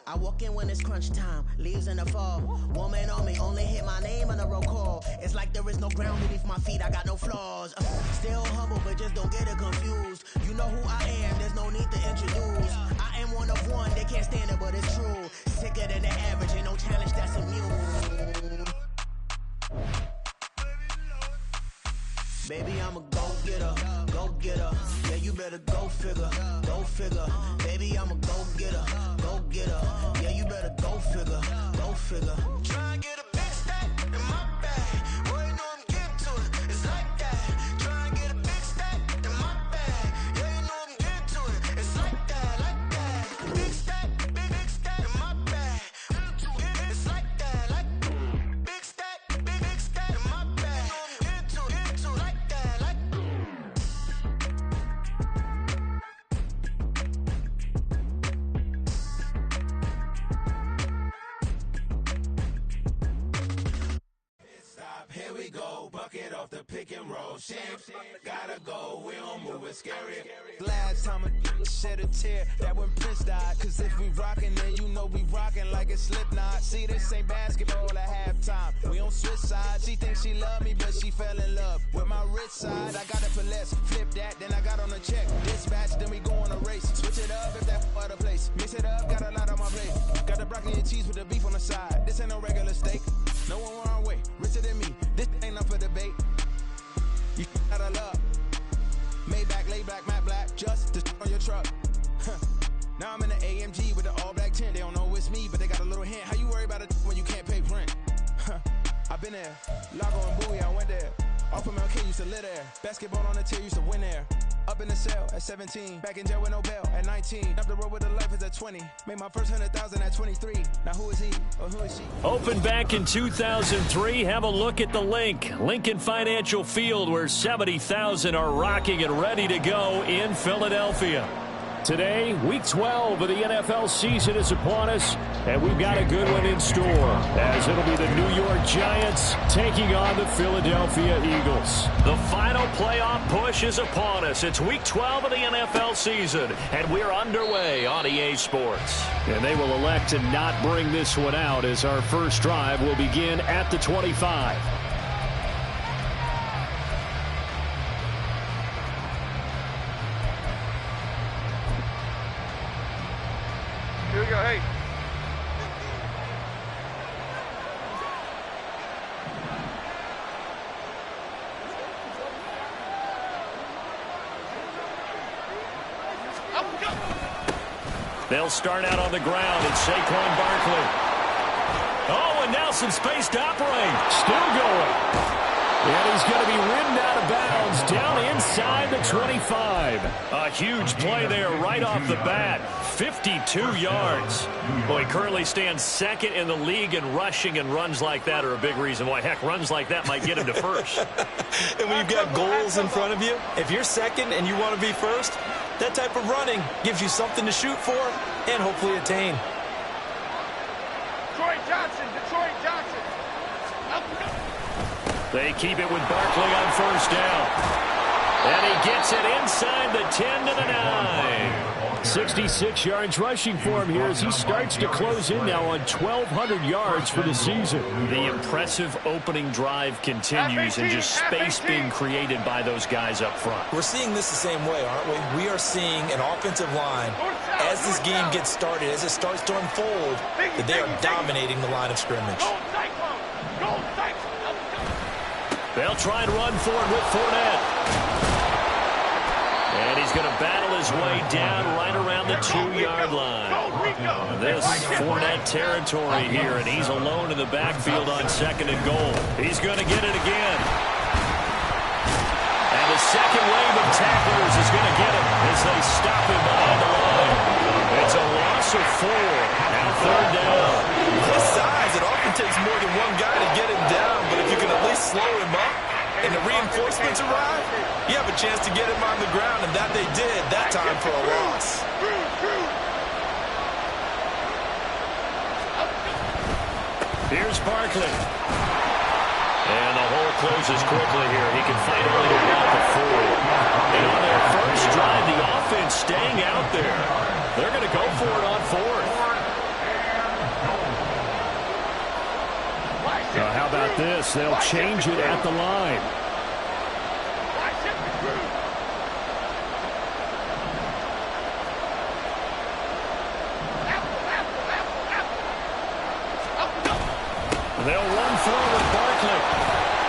I walk in when it's crunch time, leaves in the fall. Woman on me, only hit my name on the roll call. It's like there is no ground beneath my feet, I got no flaws. Still humble, but just don't get it confused. You know who I am, there's no need to introduce. I am one of one, they can't stand it, but it's true. Sicker than the average, ain't no challenge that's immune. Baby, I'm a go-getter, go-getter. Yeah, you better go figure, go figure. Baby, I'm a go-getter, go-getter. Yeah, you better go figure, go figure. Try and get a big stack in my bag. Boy, you know I'm getting to it, it's like that. Try and get a big stack in my bag. Yeah, you know I'm getting to it, it's like that, like that. Big stack in my bag. It's like that, like big stack in my bag. Into it, like that, like. Here we go, bucket off the pick and roll. Shit, gotta go, we don't move it scary. Last time a shed a tear, that when Prince died. Cause if we rockin', then you know we rockin' like a Slipknot. See, this ain't basketball at halftime. We on switch sides. She thinks she love me, but she fell in love with my rich side. I got it for less, flip that, then I got on a check. Dispatch, then we go on a race. Switch it up if that other place. Mix it up, got a lot on my plate. Got the broccoli and cheese with the beef on the side. This ain't no regular steak. No one wrong way, richer than me. This ain't up for debate. You gotta love. Maybach, lay back, matte black, just to on your truck. Now I'm in the AMG with the all black tint. They don't know it's me, but they got a little hint. How you worry about it when you can't pay rent? I've been there. Lago and Bowie, I went there. Off of MLK, used to live there. Basketball on the tier, used to win there. Up in the cell at 17. Back in jail with no bail at 19. Up the road with the life is at 20. Made my first 100,000 at 23. Now who is he or who is she? Opened back in 2003. Have a look at the link. Lincoln Financial Field, where 70,000 are rocking and ready to go in Philadelphia. Today, Week 12 of the NFL season is upon us, and we've got a good one in store, as it'll be the New York Giants taking on the Philadelphia Eagles. The final playoff push is upon us. It's Week 12 of the NFL season, and we're underway on EA Sports. And they will elect to not bring this one out, as our first drive will begin at the 25. Here we go, hey. They'll start out on the ground, and Saquon Barkley. Oh, and now some space to operate. Still going. And he's going to be ridden out of bounds down inside the 25. A huge play there right off the bat. 52 yards. Well, he currently stands second in the league in rushing, and runs like that are a big reason why. Heck, runs like that might get him to first. And when you've got goals in front of you, if you're second and you want to be first, that type of running gives you something to shoot for and hopefully attain. Detroit Johnson. They keep it with Barkley on first down. And he gets it inside the 10 to the 9. 66 yards rushing for him here as he starts to close in now on 1,200 yards for the season. The impressive opening drive continues, and just space being created by those guys up front. We're seeing this the same way, aren't we? We are seeing an offensive line, as this game gets started, as it starts to unfold, that they are dominating the line of scrimmage. They'll try and run for it with Fournette. And he's going to battle his way down right around the 2-yard line. This Fournette territory here, and he's alone in the backfield on second and goal. He's going to get it again. And the second wave of tacklers is going to get him as they stop him behind the line. It's a loss of 4. Now third down. His size, it often takes more than one guy to get him down, but if you can at least slow him up and the reinforcements arrive, you have a chance to get him on the ground, and that they did that time for a loss. Here's Barkley. And the hole closes quickly here. He can find a way to walk the 4. And on their first drive, the offense staying out there. They're going to go for it on 4th. How about this? They'll change it at the line. They'll run forward Barkley.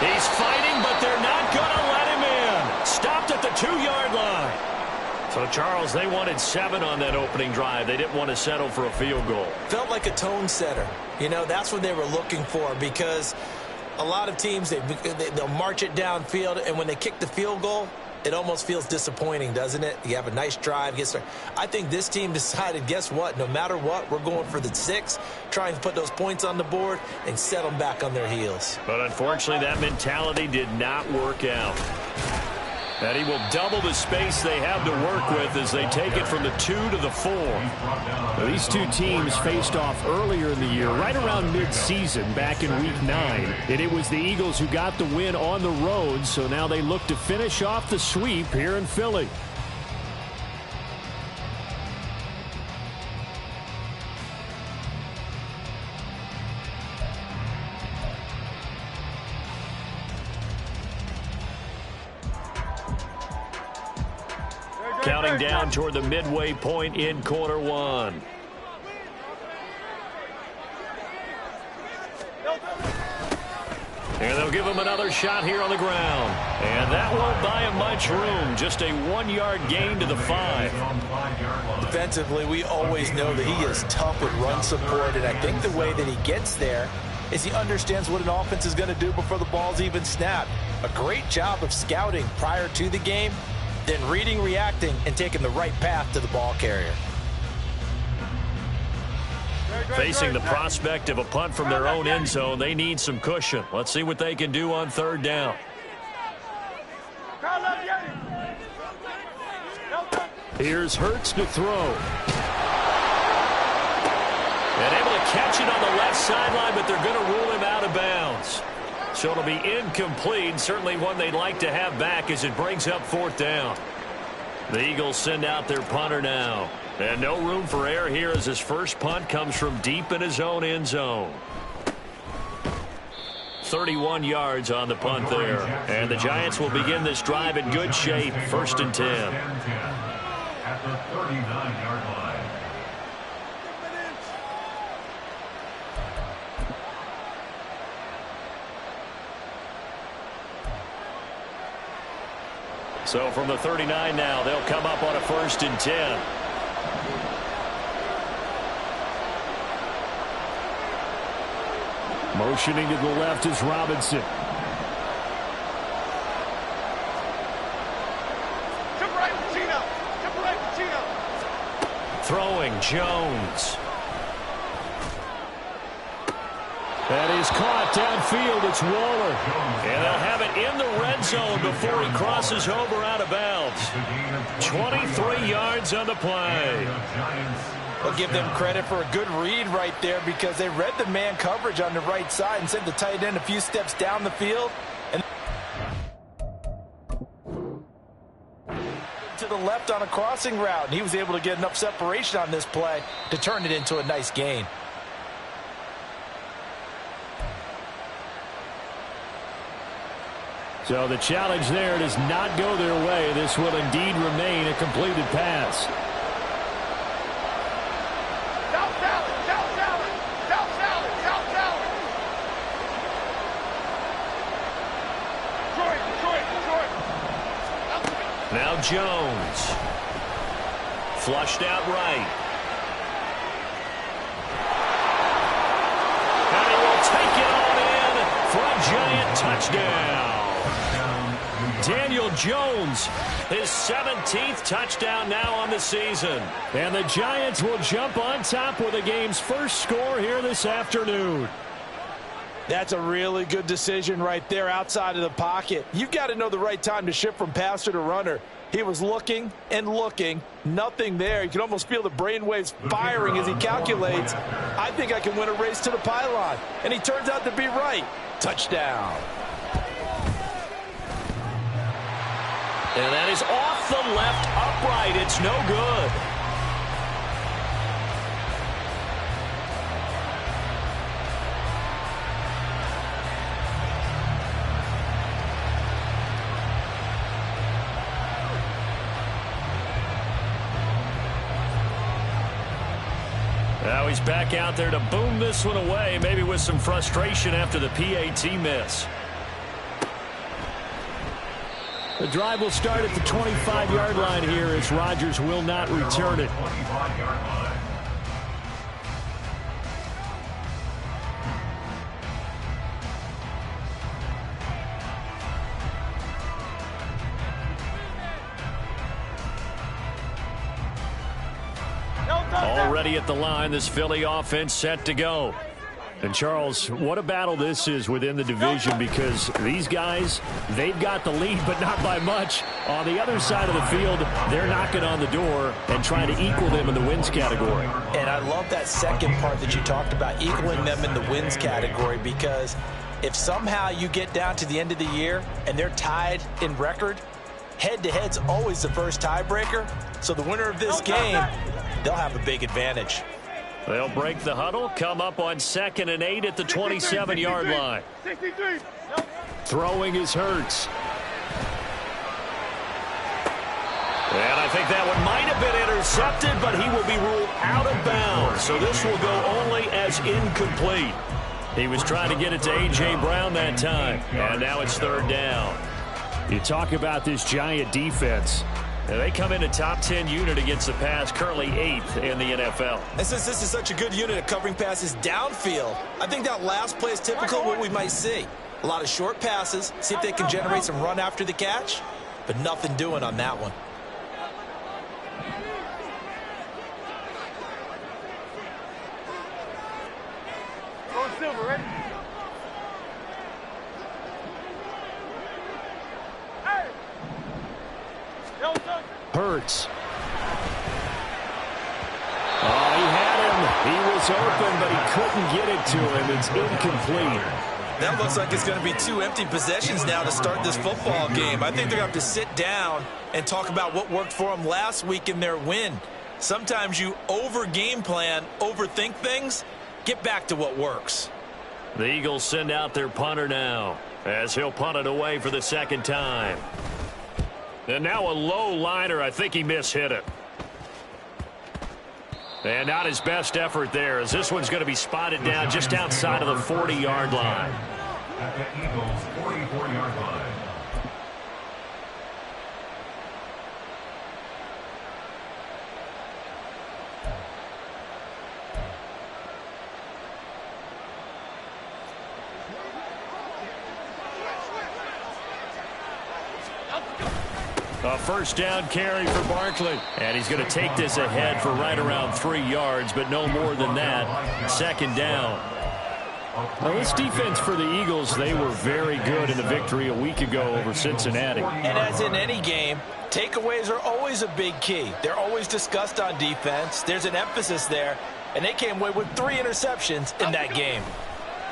He's fighting, but they're not going to let him in. Stopped at the 2-yard line. So, Charles, they wanted 7 on that opening drive. They didn't want to settle for a field goal. Felt like a tone setter. You know, that's what they were looking for, because a lot of teams, they'll march it downfield, and when they kick the field goal, it almost feels disappointing, doesn't it? You have a nice drive. I think this team decided, guess what? No matter what, we're going for the 6, trying to put those points on the board and set them back on their heels. But unfortunately, that mentality did not work out. And he will double the space they have to work with as they take it from the 2 to the 4. Now, these two teams faced off earlier in the year, right around mid-season, back in Week 9. And it was the Eagles who got the win on the road, so now they look to finish off the sweep here in Philly. Counting down toward the midway point in quarter 1. And they'll give him another shot here on the ground. And that won't buy him much room. Just a 1-yard gain to the 5. Defensively, we always know that he is tough with run support, and I think the way that he gets there is he understands what an offense is going to do before the ball's even snapped. A great job of scouting prior to the game, then reading, reacting, and taking the right path to the ball carrier. Facing the prospect of a punt from their own end zone, they need some cushion. Let's see what they can do on 3rd down. Here's Hurts to throw. And able to catch it on the left sideline, but they're going to rule him out of bounds. So it'll be incomplete, certainly one they'd like to have back as it brings up 4th down. The Eagles send out their punter now. And no room for error here as his first punt comes from deep in his own end zone. 31 yards on the punt there. And the Giants will begin this drive in good shape. 1st and 10. At the 39-yard line. So from the 39 now, they'll come up on a 1st and 10. Motioning to the left is Robinson. Throwing Jones. That is caught downfield. It's Waller. And they'll have it in the red zone before he crosses over out of bounds. 23 yards on the play. I'll give them credit for a good read right there, because they read the man coverage on the right side and sent the tight end a few steps down the field. And to the left on a crossing route, and he was able to get enough separation on this play to turn it into a nice gain. So the challenge there does not go their way. This will indeed remain a completed pass. Now Jones. Flushed out right. And he will take it on in for a Giant touchdown. Daniel Jones, his 17th touchdown now on the season. And the Giants will jump on top with the game's first score here this afternoon. That's a really good decision right there outside of the pocket. You've got to know the right time to shift from passer to runner. He was looking and looking, nothing there. You can almost feel the brainwaves firing as he calculates, I think I can win a race to the pylon. And he turns out to be right. Touchdown. And that is off the left upright. It's no good. he's back out there to boom this one away, maybe with some frustration after the PAT miss. The drive will start at the 25-yard line here as Rodgers will not return it. Already at the line, this Philly offense set to go. And, Charles, what a battle this is within the division, because these guys, they've got the lead, but not by much. On the other side of the field, they're knocking on the door and trying to equal them in the wins category. And I love that second part that you talked about, equaling them in the wins category, because if somehow you get down to the end of the year and they're tied in record, head-to-head's always the first tiebreaker. So the winner of this game, they'll have a big advantage. They'll break the huddle, come up on 2nd and 8 at the 27-yard line. Throwing is Hurts. And I think that one might have been intercepted, but he will be ruled out of bounds. So this will go only as incomplete. He was trying to get it to A.J. Brown that time, and now it's 3rd down. You talk about this Giant defense. And they come in a top 10 unit against the pass, currently 8th in the NFL. And since this is such a good unit at covering passes downfield, I think that last play is typical of what we might see. A lot of short passes, see if they can generate some run after the catch, but nothing doing on that one. Silver, ready? Hurts. Oh, he had him. He was open, but he couldn't get it to him. It's incomplete. That looks like it's going to be 2 empty possessions now to start this football game. I think they're going to have to sit down and talk about what worked for them last week in their win. Sometimes you over-game plan, overthink things. Get back to what works. The Eagles send out their punter now as he'll punt it away for the 2nd time. And now a low liner. I think he mishit it. And not his best effort there, as this one's going to be spotted down just outside of the 40-yard line. At the Eagles' 44-yard line. A 1st down carry for Barkley. And he's going to take this ahead for right around 3 yards, but no more than that. 2nd down. Well, this defense for the Eagles, they were very good in the victory a week ago over Cincinnati. And as in any game, takeaways are always a big key. They're always discussed on defense. There's an emphasis there, and they came away with 3 interceptions in that game.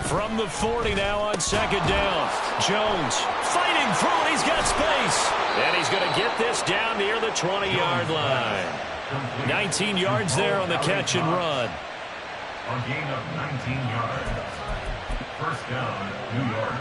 From the 40 now on 2nd down. Jones fighting through it. He's got space. And he's going to get this down near the 20-yard line. 19 yards there on the catch and run. A gain of 19 yards. 1st down, New York.